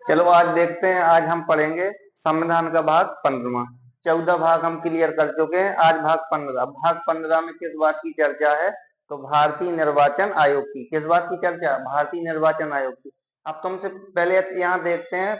चलो आज देखते हैं। आज हम पढ़ेंगे संविधान का भाग 15वां। 14 भाग हम क्लियर कर चुके हैं। आज भाग 15। भाग 15 में किस बात की चर्चा है? तो भारतीय निर्वाचन आयोग की। किस बात की चर्चा? भारतीय निर्वाचन आयोग की। अब तुमसे पहले यहाँ देखते हैं,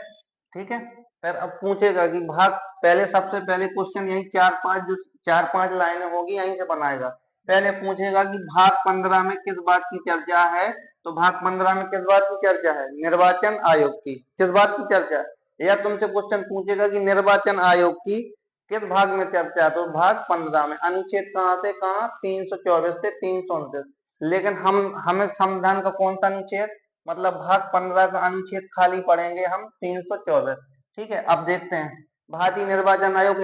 ठीक है। फिर अब पूछेगा कि भाग, पहले सबसे पहले क्वेश्चन यही 4-5 लाइनें होगी यहीं से बनाएगा। पहले पूछेगा कि भाग 15 में किस बात की चर्चा है? तो भाग 15 में किस बात की चर्चा है? निर्वाचन आयोग की। किस बात की चर्चा है? या तुमसे क्वेश्चन पूछेगा कि निर्वाचन आयोग की किस भाग में चर्चा है? तो भाग 15 में। अनुच्छेद कहाँ से कहाँ? 324 से 329। लेकिन हमें संविधान का कौन सा अनुच्छेद, मतलब भाग 15 का अनुच्छेद खाली पढ़ेंगे हम 324। ठीक है। अब देखते हैं भारतीय निर्वाचन आयोग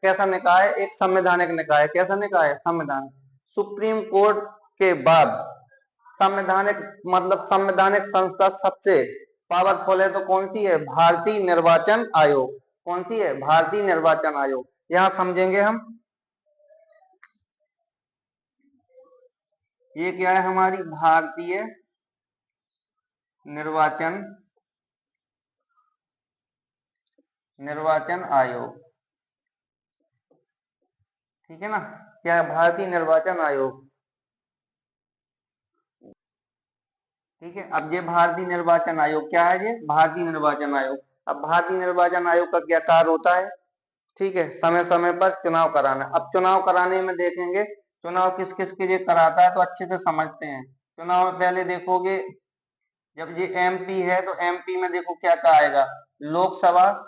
कैसा निकाय है? एक संवैधानिक निकाय। कैसा निकाय है? संविधान। सुप्रीम कोर्ट के बाद संवैधानिक, मतलब संवैधानिक संस्था सबसे पावरफुल है तो कौन सी है? भारतीय निर्वाचन आयोग। कौन सी है? भारतीय निर्वाचन आयोग। यहां समझेंगे हम, ये क्या है हमारी? भारतीय निर्वाचन आयोग। ठीक है ना? क्या है? भारतीय निर्वाचन आयोग। ठीक है। अब ये भारतीय निर्वाचन आयोग क्या है? ये भारतीय निर्वाचन आयोग। अब भारतीय निर्वाचन आयोग का क्या कार्य होता है? ठीक है, समय समय पर चुनाव कराना। अब चुनाव कराने में देखेंगे चुनाव किस किस के लिए कराता है, तो अच्छे से समझते हैं। चुनाव में पहले देखोगे, जब ये एमपी है तो एमपी में देखो क्या क्या आएगा? लोकसभा,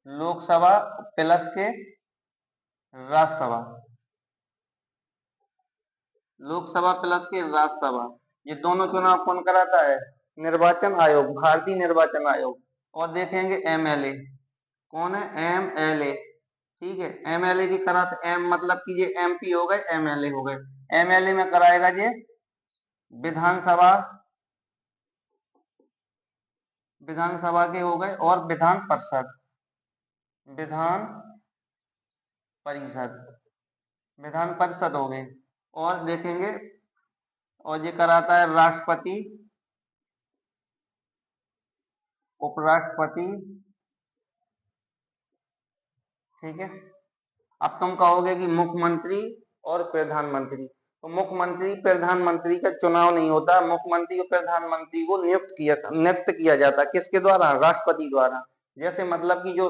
लोकसभा प्लस के राज्यसभा। लोकसभा प्लस के राज्यसभा, ये दोनों चुनाव कौन कराता है? निर्वाचन आयोग, भारतीय निर्वाचन आयोग। और देखेंगे एमएलए, कौन है? एमएलए। ठीक है, एमएलए की कराते, एम मतलब कि ये एमपी हो गए, एमएलए हो गए। एमएलए में कराएगा ये विधानसभा, विधानसभा के हो गए, और विधान परिषद, विधान परिषद, विधान परिषद हो गए। और देखेंगे, और ये कराता है राष्ट्रपति, उपराष्ट्रपति। ठीक है। अब तुम कहोगे कि मुख्यमंत्री और प्रधानमंत्री, तो मुख्यमंत्री प्रधानमंत्री का चुनाव नहीं होता। मुख्यमंत्री और प्रधानमंत्री को नियुक्त किया जाता है। किसके द्वारा? राष्ट्रपति द्वारा। जैसे मतलब कि जो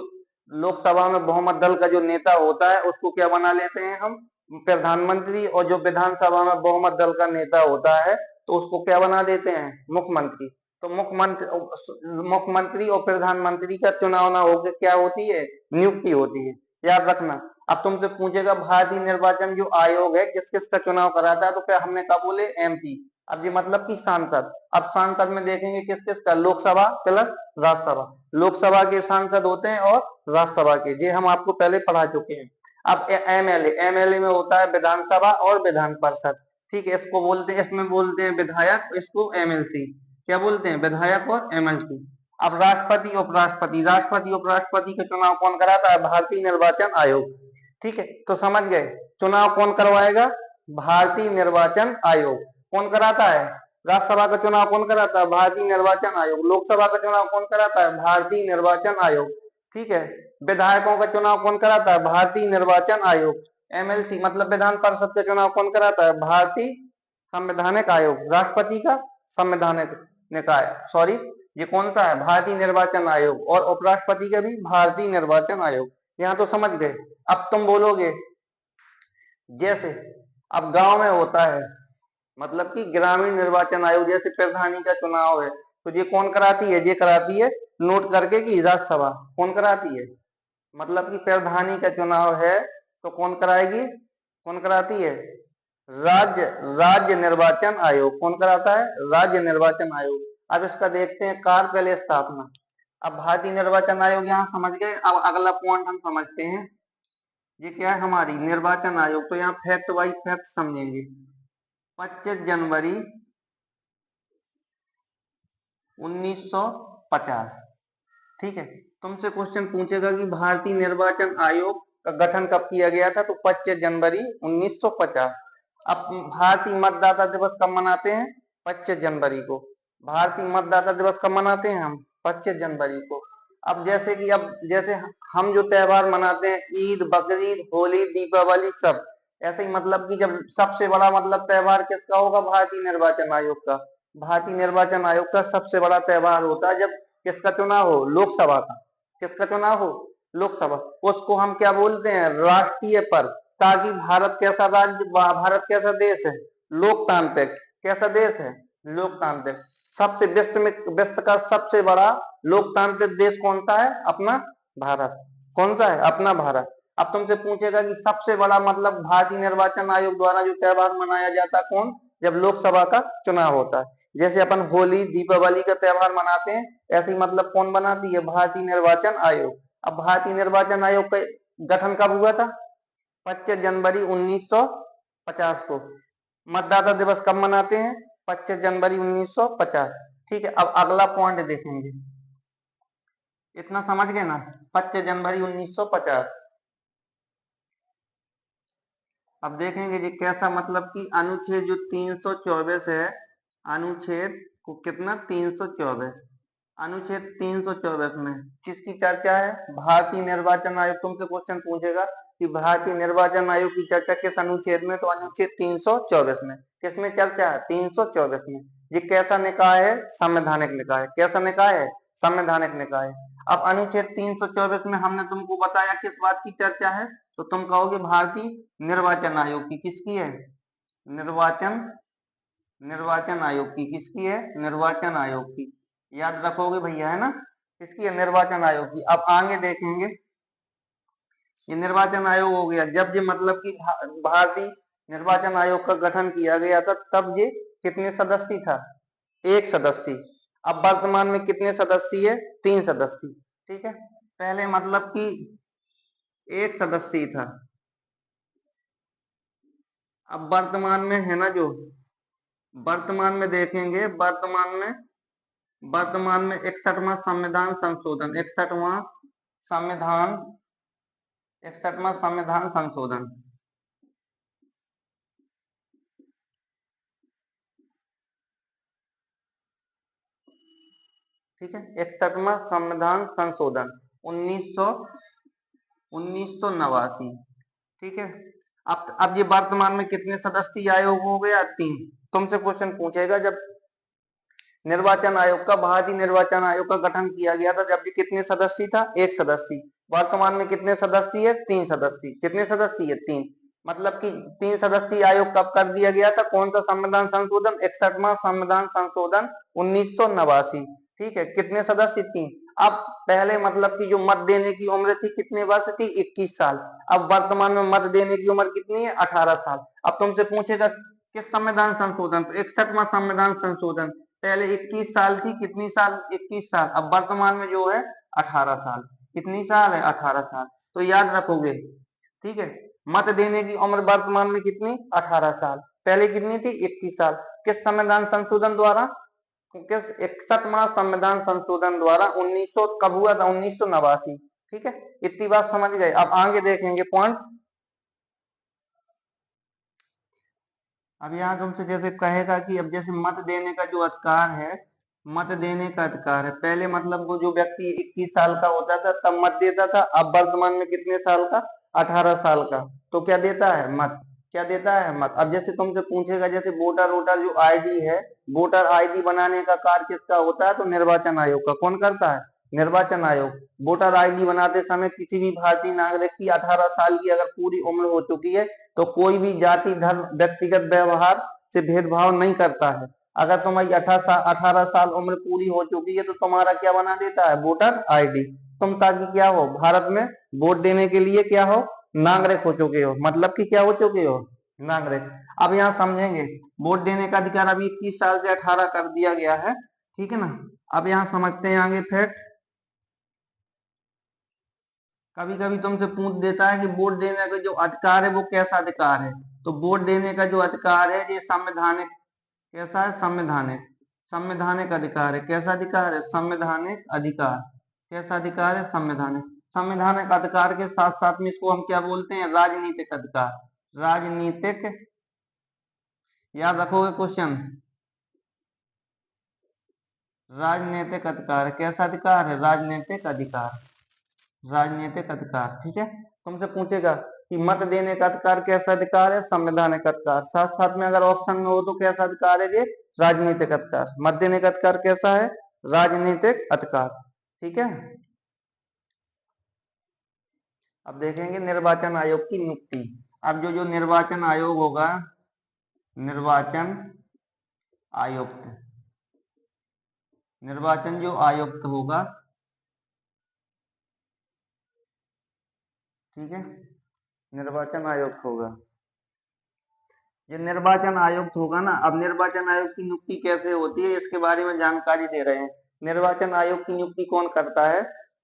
लोकसभा में बहुमत दल का जो नेता होता है उसको क्या बना लेते हैं हम? प्रधानमंत्री। और जो विधानसभा में बहुमत दल का नेता होता है तो उसको क्या बना देते हैं? मुख्यमंत्री। तो मुख्यमंत्री और प्रधानमंत्री का चुनाव ना होकर क्या होती है? नियुक्ति होती है। याद रखना। अब तुमसे पूछेगा भारतीय निर्वाचन जो आयोग है किस किस का चुनाव कराता है, तो क्या हमने कहा बोले? एमपी। अब ये मतलब कि सांसद। अब सांसद में देखेंगे किस किस का? लोकसभा प्लस राज्यसभा। लोकसभा के सांसद होते हैं और राज्यसभा के, ये हम आपको पहले पढ़ा चुके हैं। अब एमएलए, एमएलए में होता है विधानसभा और विधान परिषद। ठीक है, इसको बोलते हैं, इसमें बोलते हैं विधायक, इसको एमएलसी। क्या बोलते हैं? विधायक और एमएलसी। अब राष्ट्रपति उपराष्ट्रपति, राष्ट्रपति उपराष्ट्रपति का चुनाव कौन कराता है? भारतीय निर्वाचन आयोग। ठीक है, तो समझ गए। चुनाव कौन करवाएगा? भारतीय निर्वाचन आयोग। कौन कराता है? राज्यसभा का चुनाव कौन कराता है? भारतीय निर्वाचन आयोग। लोकसभा का चुनाव कौन कराता है? भारतीय निर्वाचन आयोग। ठीक है। विधायकों का चुनाव कौन कराता है? भारतीय निर्वाचन आयोग। एमएलसी मतलब विधान परिषद का चुनाव कौन कराता है? भारतीय संवैधानिक आयोग। राष्ट्रपति का संवैधानिक निकाय, सॉरी, ये कौन सा है? भारतीय निर्वाचन आयोग। और उपराष्ट्रपति का भी भारतीय निर्वाचन आयोग। यहाँ तो समझ गए। अब तुम बोलोगे जैसे अब गांव में होता है, मतलब कि ग्रामीण निर्वाचन आयोग, जैसे प्रधानी का चुनाव है तो ये कौन कराती है? ये कराती है, नोट करके, कि राज्यसभा। कौन कराती है? मतलब कि प्रधानी का चुनाव है तो कौन कराएगी? कौन कराती है? राज्य राज्य निर्वाचन आयोग। कौन कराता है? राज्य निर्वाचन आयोग। अब इसका देखते हैं कार्य, पहले स्थापना। अब भारतीय निर्वाचन आयोग यहाँ समझ गए। अब अगला पॉइंट हम समझते हैं, ये क्या है हमारी? निर्वाचन आयोग। तो यहाँ फैक्ट वाइज फैक्ट समझेंगे। 25 जनवरी 1950। ठीक है। तुमसे क्वेश्चन पूछेगा कि भारतीय निर्वाचन आयोग का गठन कब किया गया था? तो 25 जनवरी 1950। अब भारतीय मतदाता दिवस कब मनाते हैं? 25 जनवरी को। भारतीय मतदाता दिवस कब मनाते हैं हम? 25 जनवरी को। अब जैसे हम जो त्योहार मनाते हैं, ईद, बकरीद, होली, दीपावली, सब ऐसे ही मतलब कि जब सबसे बड़ा मतलब त्योहार किसका होगा? भारतीय निर्वाचन आयोग का। भारतीय निर्वाचन आयोग का सबसे बड़ा त्योहार होता है जब किसका चुनाव हो? लोकसभा का। किसका चुनाव हो? लोकसभा। उसको हम क्या बोलते हैं? राष्ट्रीय पर्व। ताकि भारत कैसा राज्य, भारत कैसा देश है? लोकतांत्रिक। कैसा देश है? लोकतांत्रिक। सबसे विश्व का सबसे बड़ा लोकतांत्रिक देश कौन सा है? अपना भारत। कौन सा है? अपना भारत। अब तुमसे पूछेगा कि सबसे बड़ा मतलब भारतीय निर्वाचन आयोग द्वारा जो त्योहार मनाया जाता है कौन? जब लोकसभा का चुनाव होता है। जैसे अपन होली, दीपावली का त्योहार मनाते हैं, ऐसे ही मतलब कौन बनाती है? भारतीय निर्वाचन आयोग। अब भारतीय निर्वाचन आयोग का गठन कब हुआ था? 25 जनवरी 1950 को। मतदाता दिवस कब मनाते हैं? 25 जनवरी 1950। ठीक है, अब अगला पॉइंट देखेंगे। इतना समझ गए ना? 25 जनवरी 1950। अब देखेंगे जी कैसा मतलब कि अनुच्छेद जो 324 है, अनुच्छेद को कितना? 324। अनुच्छेद 324 में किसकी चर्चा है? भारतीय निर्वाचन आयोग। तुमसे क्वेश्चन पूछेगा कि भारतीय निर्वाचन आयोग की चर्चा किस अनुच्छेद में? तो अनुच्छेद 324 में। किसमें चर्चा है? 324 में। ये कैसा निकाय है? संवैधानिक निकाय। कैसा निकाय है? संवैधानिक निकाय। अब अनुच्छेद 324 में हमने तुमको बताया किस बात की चर्चा है, तो तुम कहोगे भारतीय निर्वाचन आयोग की। किसकी है? निर्वाचन निर्वाचन आयोग की। किसकी है? निर्वाचन आयोग की। याद रखोगे भैया, है ना? किसकी है? निर्वाचन आयोग की। अब आगे देखेंगे, ये निर्वाचन आयोग हो गया। जब ये मतलब कि भारतीय निर्वाचन आयोग का गठन किया गया था, तब ये कितने सदस्य था? एक सदस्य। अब वर्तमान में कितने सदस्य है? 3 सदस्य। ठीक है, पहले मतलब कि एक सदस्य था। अब वर्तमान में है ना, जो वर्तमान में देखेंगे, वर्तमान में 61वां संविधान संशोधन, 61वां संविधान संशोधन। ठीक है, 61वां संविधान संशोधन 1989। ठीक है, अब ये वर्तमान में कितने सदस्यीय आयोग हो गया? 3। तुमसे क्वेश्चन पूछेगा जब निर्वाचन आयोग का, भारतीय निर्वाचन आयोग का गठन किया गया था, जब ये कितने सदस्य था? एक सदस्य। वर्तमान में कितने सदस्य है? 3 सदस्य। कितने सदस्य है? 3। मतलब कि 3 सदस्यीय आयोग कब कर दिया गया था? कौन सा संविधान संशोधन? 61वां संविधान संशोधन 1989। ठीक है, कितने सदस्य? 3। अब पहले मतलब कि जो मत देने की उम्र थी कितने वर्ष थी? 21 साल। अब वर्तमान में मत देने की उम्र कितनी है? 18 साल। अब तुमसे पूछेगा किस संविधान संशोधन? तो 61वां संविधान संशोधन। पहले 21 साल थी, कितनी साल? 21 साल। अब वर्तमान में जो है 18 साल। कितनी साल है? 18 साल। तो याद रखोगे। ठीक है, मत देने की उम्र वर्तमान में कितनी? 18 साल। पहले कितनी थी? 21 साल। किस संविधान संशोधन द्वारा? किस 61वां संविधान संशोधन द्वारा 1900 कब हुआ था? 1989। ठीक है, इतनी बात समझ गए। अब आगे देखेंगे पॉइंट। अब यहाँ तुमसे जैसे कहेगा कि अब जैसे मत देने का जो अधिकार है, मत देने का अधिकार है, पहले मतलब वो जो व्यक्ति 21 साल का होता था तब मत देता था। अब वर्तमान में कितने साल का? 18 साल का। तो क्या देता है? मत। क्या देता है? मत। अब जैसे तुमसे पूछेगा जैसे वोटर वोटर जो आईडी है, वोटर आईडी बनाने का कार्य किसका होता है? तो निर्वाचन आयोग का। कौन करता है? निर्वाचन आयोग। वोटर आईडी बनाते समय किसी भी भारतीय नागरिक की 18 साल की अगर पूरी उम्र हो चुकी है तो कोई भी जाति, धर्म, व्यक्तिगत व्यवहार से भेदभाव नहीं करता है। अगर तुम्हारी 18 साल उम्र पूरी हो चुकी है तो तुम्हारा क्या बना देता है? Voter ID. तुम ताकि क्या हो? भारत में वोट देने के लिए क्या हो? नागरिक हो चुके हो। मतलब कि क्या हो चुके हो? नागरिक। अब यहाँ समझेंगे, वोट देने का अधिकार अभी 21 साल से 18 कर दिया गया है। ठीक है ना? अब यहाँ समझते हैं आगे फैक्ट। कभी कभी तुमसे पूछ देता है कि वोट देने का जो अधिकार है वो कैसा अधिकार है? तो वोट देने का जो अधिकार है ये संवैधानिक। कैसा है? संवैधानिक। संवैधानिक अधिकार है। कैसा अधिकार है? संवैधानिक अधिकार। कैसा अधिकार है? संवैधानिक। संवैधानिक अधिकार के साथ साथ में इसको हम क्या बोलते हैं? राजनीतिक अधिकार। राजनीतिक। याद रखोगे क्वेश्चन। राजनीतिक अधिकार कैसा अधिकार है? राजनीतिक अधिकार, राजनीतिक अधिकार। ठीक है, तुमसे पूछेगा कि मत देने का अधिकार कैसा अधिकार है? संवैधानिक अधिकार। साथ साथ में अगर ऑप्शन में हो तो कैसा अधिकार है ये? राजनीतिक अधिकार। मत देने का अधिकार कैसा है? राजनीतिक अधिकार। ठीक है, अब देखेंगे निर्वाचन आयोग की नियुक्ति। अब जो जो निर्वाचन आयोग होगा, निर्वाचन आयुक्त, निर्वाचन जो आयुक्त होगा, ठीक है, निर्वाचन आयुक्त होगा, ये निर्वाचन आयुक्त होगा ना। अब निर्वाचन आयोग की नियुक्ति कैसे होती है इसके बारे में जानकारी दे रहे हैं। निर्वाचन आयोग की नियुक्ति कौन करता है?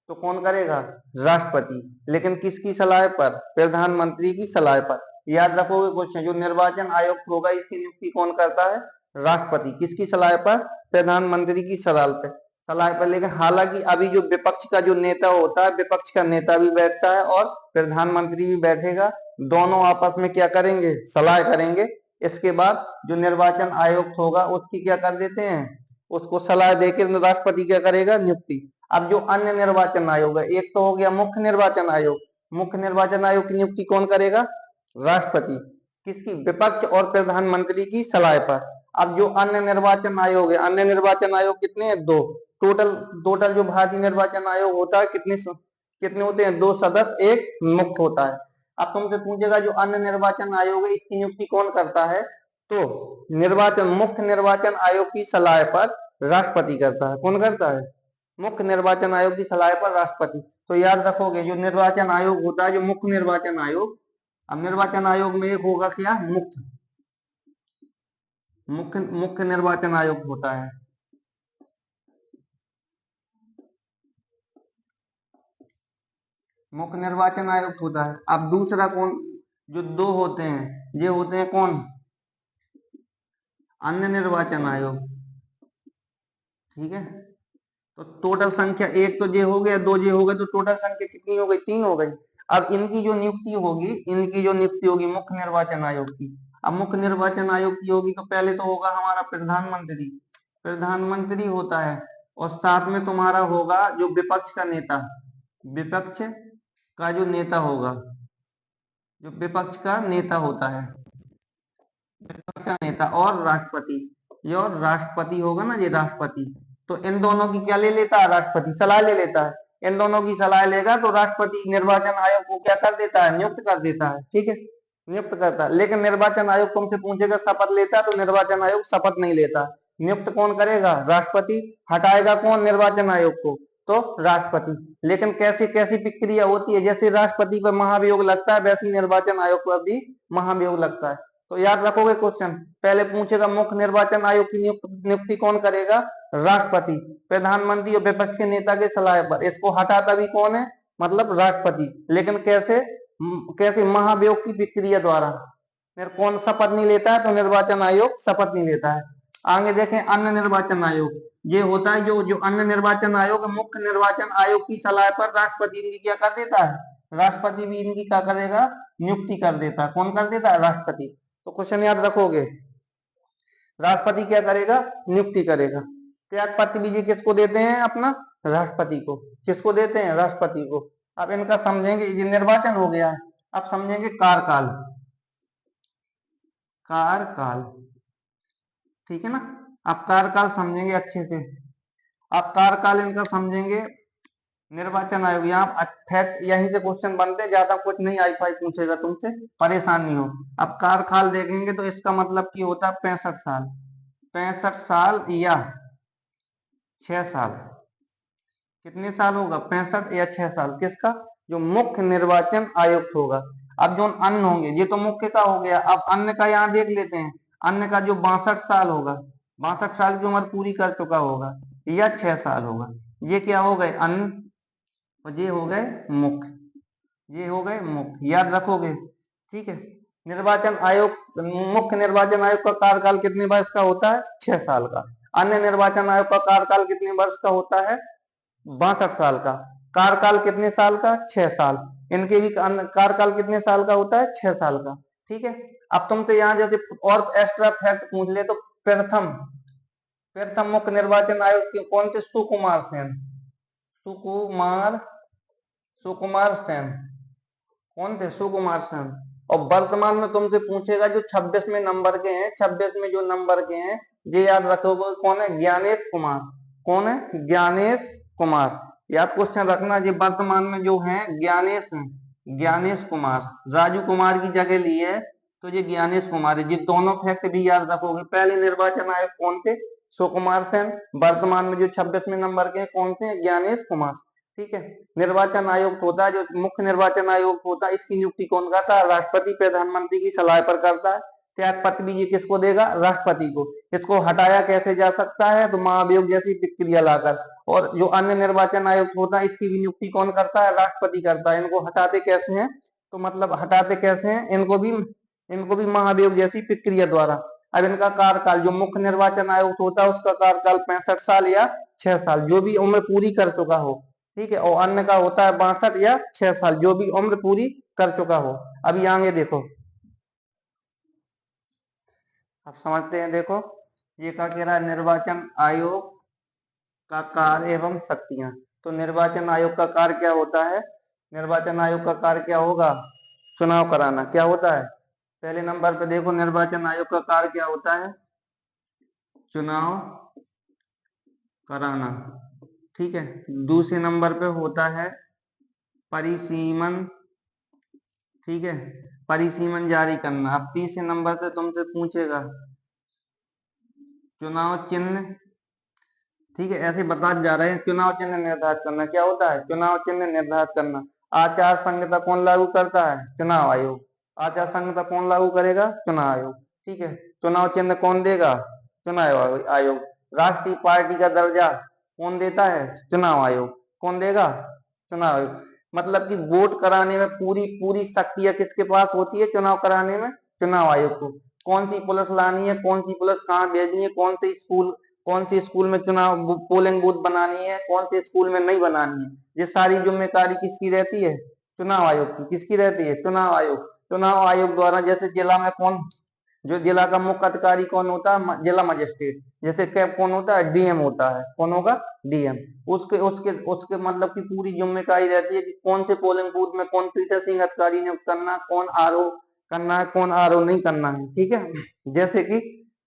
तो कौन करेगा? राष्ट्रपति। लेकिन किसकी सलाह पर? प्रधानमंत्री की सलाह पर। याद रखोगे क्वेश्चन, जो निर्वाचन आयुक्त होगा इसकी नियुक्ति कौन करता है? राष्ट्रपति। किसकी सलाह पर? प्रधानमंत्री की सलाह पर। लेकिन हालांकि अभी जो विपक्ष का जो नेता होता है, विपक्ष का नेता भी बैठता है और प्रधानमंत्री भी बैठेगा, दोनों आपस में क्या करेंगे? सलाह करेंगे। इसके बाद जो निर्वाचन आयुक्त होगा उसकी क्या कर देते हैं? उसको सलाह देकर राष्ट्रपति क्या करेगा? नियुक्ति। अब जो अन्य निर्वाचन आयोग है, एक तो हो गया मुख्य निर्वाचन आयोग, मुख्य निर्वाचन आयोग की नियुक्ति कौन करेगा? राष्ट्रपति। किसकी? विपक्ष और प्रधानमंत्री की सलाह पर। अब जो अन्य निर्वाचन आयोग है, अन्य निर्वाचन आयोग कितने हैं? दो। टोटल टोटल जो भारतीय निर्वाचन आयोग होता है कितने कितने होते हैं? दो सदस्य, एक मुख्य होता है। अब तुमसे पूछेगा जो अन्य निर्वाचन आयोग है इसकी नियुक्ति कौन करता है? तो निर्वाचन मुख्य निर्वाचन आयोग की सलाह पर राष्ट्रपति करता है। कौन करता है? मुख्य निर्वाचन आयोग की सलाह पर राष्ट्रपति। तो याद रखोगे जो निर्वाचन आयोग होता है, जो मुख्य निर्वाचन आयोग, अब निर्वाचन आयोग में एक होगा क्या? मुख्य मुख्य मुख्य निर्वाचन आयोग होता है। मुख्य निर्वाचन आयुक्त होता है। अब दूसरा कौन? जो दो होते हैं, ये होते हैं कौन? अन्य निर्वाचन आयोग। ठीक है, तो टोटल संख्या, एक तो ये हो गया, दो ये हो गए, तो टोटल संख्या कितनी हो गई? तीन हो गई। अब इनकी जो नियुक्ति होगी, इनकी जो नियुक्ति होगी मुख्य निर्वाचन आयोग की, अब मुख्य निर्वाचन आयोग की होगी तो पहले तो होगा हमारा प्रधानमंत्री, प्रधानमंत्री होता है। और साथ में तुम्हारा होगा जो विपक्ष का नेता, विपक्ष का जो नेता होगा, जो विपक्ष का नेता होता है, विपक्ष का नेता, और राष्ट्रपति। ये और राष्ट्रपति होगा ना, ये राष्ट्रपति। तो इन दोनों की क्या ले लेता है? राष्ट्रपति सलाह ले लेता है। इन दोनों की सलाह लेगा तो राष्ट्रपति निर्वाचन आयोग को क्या कर देता है? नियुक्त कर देता है। ठीक है, नियुक्त करता है। लेकिन निर्वाचन आयोग तुमसे पूछेगा शपथ लेता है, तो निर्वाचन आयोग शपथ नहीं लेता। नियुक्त कौन करेगा? राष्ट्रपति। हटाएगा कौन निर्वाचन आयोग को? तो राष्ट्रपति। लेकिन कैसी कैसी प्रक्रिया होती है? जैसे राष्ट्रपति पर महाभियोग लगता है, वैसे निर्वाचन आयोग पर भी महाभियोग लगता है। तो याद रखोगे क्वेश्चन, पहले पूछेगा मुख्य निर्वाचन आयोग की नियुक्ति कौन करेगा? राष्ट्रपति। प्रधानमंत्री और विपक्ष के नेता के सलाह पर। इसको हटाता भी कौन है? मतलब राष्ट्रपति। लेकिन कैसे? कैसे? महाभियोग की प्रक्रिया द्वारा। फिर कौन शपथ नहीं लेता है? तो निर्वाचन आयोग शपथ नहीं लेता है। आगे देखें अन्य निर्वाचन आयोग। ये होता है जो अन्य निर्वाचन आयोग, मुख्य निर्वाचन आयोग की सलाह पर राष्ट्रपति इनकी क्या कर देता है? राष्ट्रपति भी इनकी क्या करेगा? नियुक्ति कर देता है। कौन कर देता है? राष्ट्रपति। तो क्वेश्चन याद रखोगे, राष्ट्रपति क्या करेगा? नियुक्ति करेगा। त्याग पत्र भी ये किसको देते हैं? अपना राष्ट्रपति को। किसको देते हैं? राष्ट्रपति को। अब इनका समझेंगे, ये निर्वाचन हो गया है। अब समझेंगे कार्यकाल, कार्यकाल। ठीक है ना, अब कार्यकाल समझेंगे अच्छे से। अब कार्यकाल इनका समझेंगे। निर्वाचन आयोग, यहाँ फैक्ट यहीं से क्वेश्चन बनते, ज्यादा कुछ नहीं आई फाई पूछेगा तुमसे, परेशान नहीं हो। अब कार्यकाल देखेंगे तो इसका मतलब की होता है 65 साल, 65 साल या 6 साल। कितने साल होगा? 65 या 6 साल। किसका? जो मुख्य निर्वाचन आयुक्त होगा। अब जो अन्य होंगे, ये तो मुख्य का हो गया। अब अन्य का यहाँ देख लेते हैं। अन्य का जो 62 साल होगा, 62 साल की उम्र पूरी कर चुका होगा, या 6 साल होगा। ये क्या हो गए? अन्य। और ये हो गए मुख्य, ये हो गए मुख्य। याद रखोगे। ठीक है, निर्वाचन आयोग, मुख्य निर्वाचन आयोग का कार्यकाल कितने वर्ष का होता है? 6 साल का। अन्य निर्वाचन आयोग का कार्यकाल कितने वर्ष का होता है? 62 साल का। कार्यकाल कितने साल का? 6 साल। इनके भी कार्यकाल कितने साल का होता है? 6 साल का। ठीक है, अब तुमसे यहाँ जैसे और एक्स्ट्रा फैक्ट पूछ ले तो प्रथम प्रथम मुख्य निर्वाचन आयुक्त कौन थे? सुकुमार सेन। सुकुमार सुकुमार सेन कौन थे? सुकुमार सेन। और वर्तमान में तुमसे पूछेगा जो 26वें नंबर के हैं, 26 में जो नंबर के हैं ये याद रखोगे कौन है? ज्ञानेश कुमार। कौन है? ज्ञानेश कुमार। याद क्वेश्चन रखना, ये वर्तमान में जो है ज्ञानेश हैं, ज्ञानेश कुमार। राजू कुमार की जगह ली है तो ये ज्ञानेश कुमार है। ये दोनों फैक्ट भी याद रखोगे। पहले निर्वाचन आयुक्त कौन थे? सुकुमार सेन। वर्तमान में जो 26वें नंबर के कौन थे? ज्ञानेश कुमार। ठीक है। निर्वाचन आयोग होता है, जो मुख्य निर्वाचन आयोग होता है, इसकी नियुक्ति कौन करता है? राष्ट्रपति प्रधानमंत्री की सलाह पर करता है। त्यागपत्र भी ये किसको देगा? राष्ट्रपति को। इसको हटाया कैसे जा सकता है? तो महाभियोग जैसी प्रक्रिया लाकर। और जो अन्य निर्वाचन आयुक्त होता है इसकी भी नियुक्ति कौन करता है? राष्ट्रपति करता है। इनको हटाते कैसे हैं? तो मतलब हटाते कैसे हैं? इनको भी महाभियोग जैसी प्रक्रिया द्वारा। अब इनका कार्यकाल, जो मुख्य निर्वाचन आयुक्त होता है उसका कार्यकाल 65 साल या 6 साल, जो भी उम्र पूरी कर चुका हो। ठीक है। और अन्य का होता है 62 या 6 साल, जो भी उम्र पूरी कर चुका हो। अभी आगे देखो, अब समझते हैं। देखो ये क्या कह रहा है? निर्वाचन आयोग का कार्य एवं शक्तियां। तो निर्वाचन आयोग का कार्य क्या होता है? निर्वाचन आयोग का कार्य क्या होगा? चुनाव कराना। क्या होता है? पहले नंबर पे देखो, निर्वाचन आयोग का कार्य क्या होता है? चुनाव कराना। ठीक है। दूसरे नंबर पे होता है परिसीमन। ठीक है, परिसीमन जारी करना। अब तीसरे नंबर पे तुमसे पूछेगा चुनाव चिन्ह। ठीक है, ऐसे बता जा रहे हैं। चुनाव चिन्ह निर्धारित करना क्या होता है? चुनाव चिन्ह निर्धारित करना। आचार संहिता कौन लागू करता है? चुनाव आयोग। आचार संहिता कौन लागू करेगा? चुनाव आयोग। ठीक है। चुनाव चिन्ह कौन देगा? चुनाव आयोग। राष्ट्रीय पार्टी का दर्जा कौन देता है? चुनाव आयोग। कौन देगा? चुनाव आयोग। मतलब कि वोट कराने में पूरी पूरी शक्तियां किसके पास होती है? चुनाव कराने में चुनाव आयोग को। कौन सी पुलिस लानी है, कौन सी पुलिस कहाँ भेजनी है, कौन सी स्कूल में चुनाव पोलिंग बूथ बनानी है, कौन से स्कूल में नहीं बनानी है, ये सारी जिम्मेदारी किसकी रहती है? चुनाव आयोग की। किसकी रहती है? चुनाव आयोग। चुनाव आयोग द्वारा जैसे जिला में कौन, जो जिला का मुख्य अधिकारी कौन होता है? जिला मजिस्ट्रेट। जैसे कैब कौन होता है? डीएम होता है। कौन होगा? डीएम। उसके उसके उसके मतलब की पूरी जिम्मेदारी रहती है कि कौन से पोलिंग बूथ में कौन पीठासीन अधिकारी नियुक्त करना, कौन आरओ करना है, कौन आरओ नहीं करना है। ठीक है। जैसे कि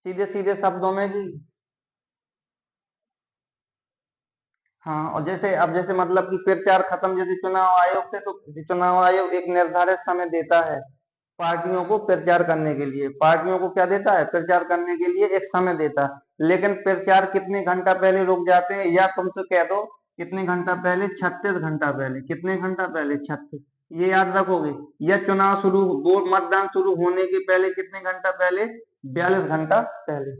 सीधे सीधे शब्दों में कि हाँ, और जैसे अब जैसे मतलब कि प्रचार खत्म, जैसे चुनाव आयोग से, तो चुनाव आयोग एक निर्धारित समय देता है पार्टियों को प्रचार करने के लिए। पार्टियों को क्या देता है? प्रचार करने के लिए एक समय देता है। लेकिन प्रचार कितने घंटा पहले रुक जाते हैं? या तुम तो कह दो कितने घंटा पहले? 36 घंटा पहले। कितने घंटा पहले? 36। ये याद रखोगे। या चुनाव शुरू, वोट मतदान शुरू होने के पहले कितने घंटा पहले? 42 घंटा पहले।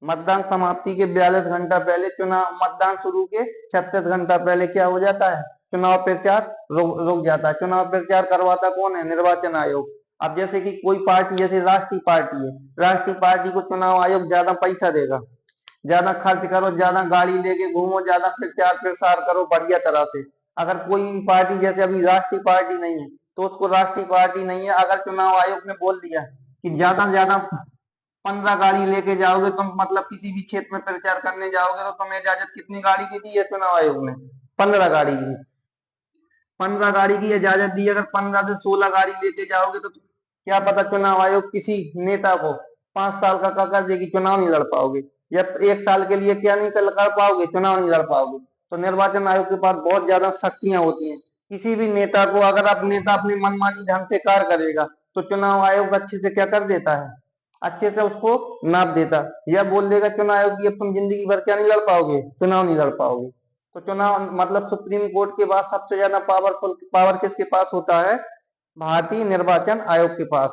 मतदान समाप्ति के 42 घंटा पहले, चुनाव मतदान शुरू के 36 घंटा पहले क्या हो जाता है? चुनाव प्रचार रुक जाता है। चुनाव प्रचार करवाता कौन है? निर्वाचन आयोग। अब जैसे कि कोई पार्टी, जैसे राष्ट्रीय पार्टी है, राष्ट्रीय पार्टी को चुनाव आयोग ज्यादा पैसा देगा। ज्यादा खर्च करो, ज्यादा गाड़ी लेके घूमो, ज्यादा प्रचार प्रसार करो बढ़िया तरह से। अगर कोई पार्टी, जैसे अभी राष्ट्रीय पार्टी नहीं है, तो उसको राष्ट्रीय पार्टी नहीं है, अगर चुनाव आयोग ने बोल दिया कि ज्यादा से ज्यादा 15 गाड़ी लेके जाओगे तुम, मतलब किसी भी क्षेत्र में प्रचार करने जाओगे, तो तुम्हें इजाजत कितनी गाड़ी की दी है चुनाव आयोग ने? 15 गाड़ी की। 15 गाड़ी की इजाजत दी। अगर 15 से 16 गाड़ी लेके जाओगे तो क्या पता चुनाव आयोग किसी नेता को 5 साल का कर दे कि चुनाव नहीं लड़ पाओगे, या 1 साल के लिए क्या नहीं कर पाओगे? चुनाव नहीं लड़ पाओगे। तो निर्वाचन आयोग के पास बहुत ज्यादा शक्तियां होती हैं। किसी भी नेता को, अगर अब नेता अपनी मनमानी ढंग से कार्य करेगा, तो चुनाव आयोग अच्छे से क्या कर देता है? अच्छे से उसको नाप देता। या बोल देगा चुनाव आयोग की अब तुम जिंदगी भर क्या नहीं लड़ पाओगे? चुनाव नहीं लड़ पाओगे। तो चुनाव मतलब सुप्रीम कोर्ट के बाद सबसे ज्यादा पावरफुल पावर किसके पास होता है? भारतीय निर्वाचन आयोग के पास।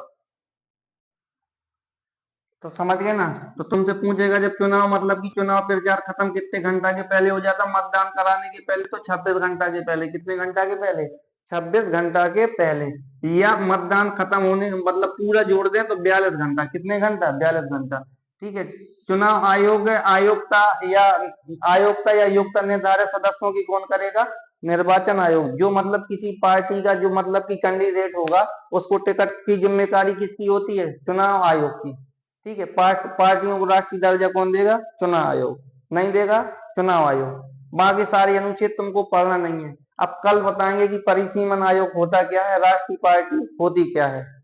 तो समझ गए ना? तो तुमसे पूछेगा जब चुनाव, मतलब कि चुनाव प्रचार खत्म कितने घंटा के पहले हो जाता? मतदान कराने के पहले तो 26 घंटा के पहले। कितने घंटा के पहले? 26 घंटा के पहले। या मतदान खत्म होने, मतलब पूरा जोड़ दें तो 42 घंटा। कितने घंटा? 42 घंटा। ठीक है। चुनाव आयोग, आयोक्ता या युक्ता निर्धारित सदस्यों की कौन करेगा? निर्वाचन आयोग। जो मतलब किसी पार्टी का जो मतलब कि कैंडिडेट होगा, उसको टिकट की जिम्मेदारी किसकी होती है? चुनाव आयोग की। ठीक है। पार्टियों को राष्ट्रीय दर्जा कौन देगा? चुनाव आयोग। नहीं देगा? चुनाव आयोग। बाकी सारे अनुच्छेद तुमको पढ़ना नहीं है। अब कल बताएंगे कि परिसीमन आयोग होता क्या है, राष्ट्रीय पार्टी होती क्या है।